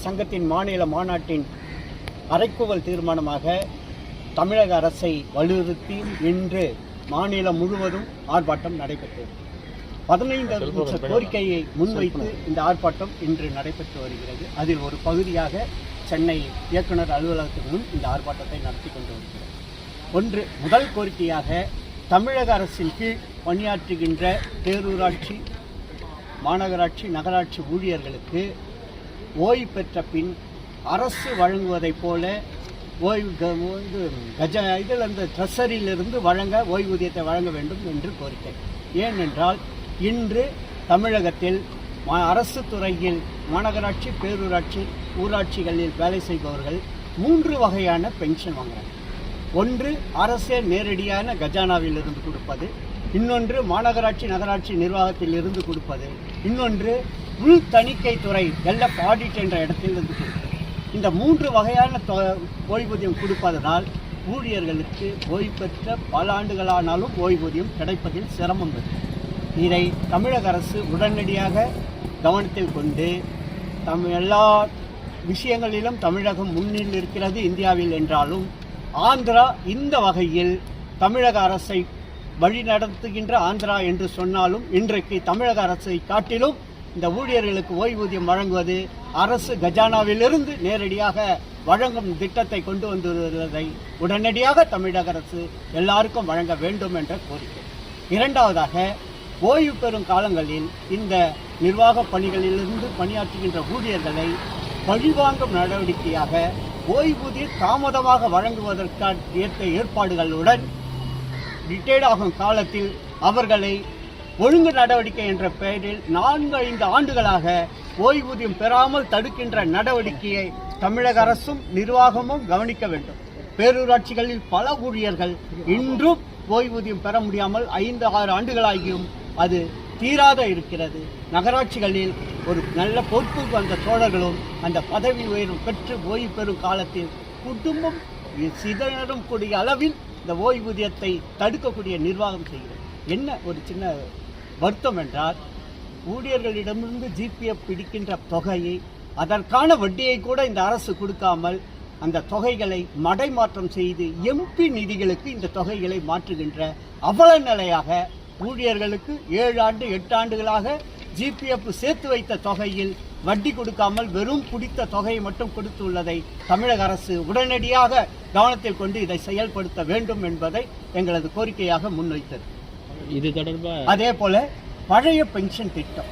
சங்கத்தின் மாநில மாநாட்டின் அறைகூவல் தீர்மானமாக தமிழக அரசை வலியுறுத்தி இன்று மாநிலம் முழுவதும் ஆர்ப்பாட்டம் நடைபெற்றது. 15 நிமிஷ கோரிக்கையை முன்வைத்து இந்த ஆர்ப்பாட்டம் இன்று நடைபெற்று வருகிறது. அதில் ஒரு பகுதியாக சென்னை இயக்குனர் அலுவலகத்திற்கு முன் இந்த ஆர்ப்பாட்டத்தை நடத்தி கொண்டு வருகிறது. முதல் கோரிக்கையாக தமிழக அரசின் கீழ் பணியாற்றுகின்ற பேரூராட்சி, மாநகராட்சி, நகராட்சி ஊழியர்களுக்கு ஓய்வு பெற்ற பின் அரசு வழங்குவதைப் போல இதில் அந்த ட்ரெஸரியிலிருந்து ஓய்வூதியத்தை வழங்க வேண்டும் என்று கோரிக்கை. ஏனென்றால் இன்று தமிழகத்தில் அரசு துறையில் மாநகராட்சி, பேரூராட்சி, ஊராட்சிகளில் வேலை செய்பவர்கள் 3 வகையான பென்ஷன் வாங்குறாங்க. ஒன்று அரசே நேரடியான கஜானாவில் இருந்து கொடுப்பது, இன்னொன்று மாநகராட்சி, நகராட்சி நிர்வாகத்தில் இருந்து கொடுப்பது, இன்னொன்று உள் தணிக்கை துறை எல்எஃப் ஆடிட் என்ற இடத்தில் இருந்து கொடுப்பது. இந்த 3 வகையான ஓய்வூதியம் கொடுப்பதனால் ஊழியர்களுக்கு ஓய்வு பெற்ற பல ஆண்டுகளானாலும் ஓய்வூதியம் கிடைப்பதில் சிரமம் வருகிறது. இதை தமிழக அரசு உடனடியாக கவனத்தில் கொண்டு எல்லா விஷயங்களிலும் தமிழகம் முன்னில் இருக்கிறது இந்தியாவில் என்றாலும், ஆந்திரா இந்த வகையில் தமிழக அரசை வழிநடத்துகின்ற ஆந்திரா என்று சொன்னாலும், இன்றைக்கு தமிழக அரசை காட்டிலும் இந்த ஊழியர்களுக்கு ஓய்வூதியம் வழங்குவது அரசு கஜானாவிலிருந்து நேரடியாக வழங்கும் திட்டத்தை கொண்டு வந்துள்ளதை உடனடியாக தமிழக அரசு எல்லாருக்கும் வழங்க வேண்டும் என்ற கோரிக்கை. இரண்டாவதாக, ஓய்வு பெறும் காலங்களில் இந்த நிர்வாக பணிகளிலிருந்து பணியாற்றுகின்ற ஊழியர்களை பழிவாங்கும் நடவடிக்கையாக ஓய்வூதியம் தாமதமாக வழங்குவதற்கான ஏற்பாடுகளுடன் ரிட்டையர்ட் ஆகும் காலத்தில் அவர்களை ஒழுங்கு நடவடிக்கை என்ற பெயரில் 4-5 ஆண்டுகளாக ஓய்வூதியம் பெறாமல் தடுக்கின்ற நடவடிக்கையை தமிழக அரசும் நிர்வாகமும் கவனிக்க வேண்டும். பேரூராட்சிகளில் பல ஊழியர்கள் இன்றும் ஓய்வூதியம் பெற முடியாமல் 5-6 ஆண்டுகளாகியும் அது தீராத இருக்கிறது. நகராட்சிகளில் ஒரு நல்ல பொறுப்புக்கு வந்த தோழர்களும் அந்த பதவி உயர்வு பெற்று ஓய்வு பெறும் காலத்தில் குடும்பம் சிதறும் கூடிய அளவில் இந்த ஓய்வூதியத்தை தடுக்கக்கூடிய நிர்வாகம் செய்கிறது. என்ன ஒரு சின்ன வருத்தம் என்றால், ஊழியர்களிடமிருந்து ஜிபிஎஃப் பிடிக்கின்ற தொகையை, அதற்கான வட்டியை கூட இந்த அரசு கொடுக்காமல் அந்த தொகைகளை மடைமாற்றம் செய்து எம்பி நிதிகளுக்கு இந்த தொகைகளை மாற்றுகின்ற அவல நிலையாக ஊழியர்களுக்கு 7 ஆண்டு 8 ஆண்டுகளாக ஜிபிஎஃப் சேர்த்து வைத்த தொகையில் வட்டி கொடுக்காமல் வெறும் பிடித்த தொகையை மட்டும் கொடுத்துள்ளதை தமிழக அரசு உடனடியாக கவனத்தில் கொண்டு இதை செயல்படுத்த வேண்டும் என்பதை எங்களது கோரிக்கையாக முன்வைத்தது. இது தொடர்பாக அதே போல பழைய பென்ஷன் திட்டம்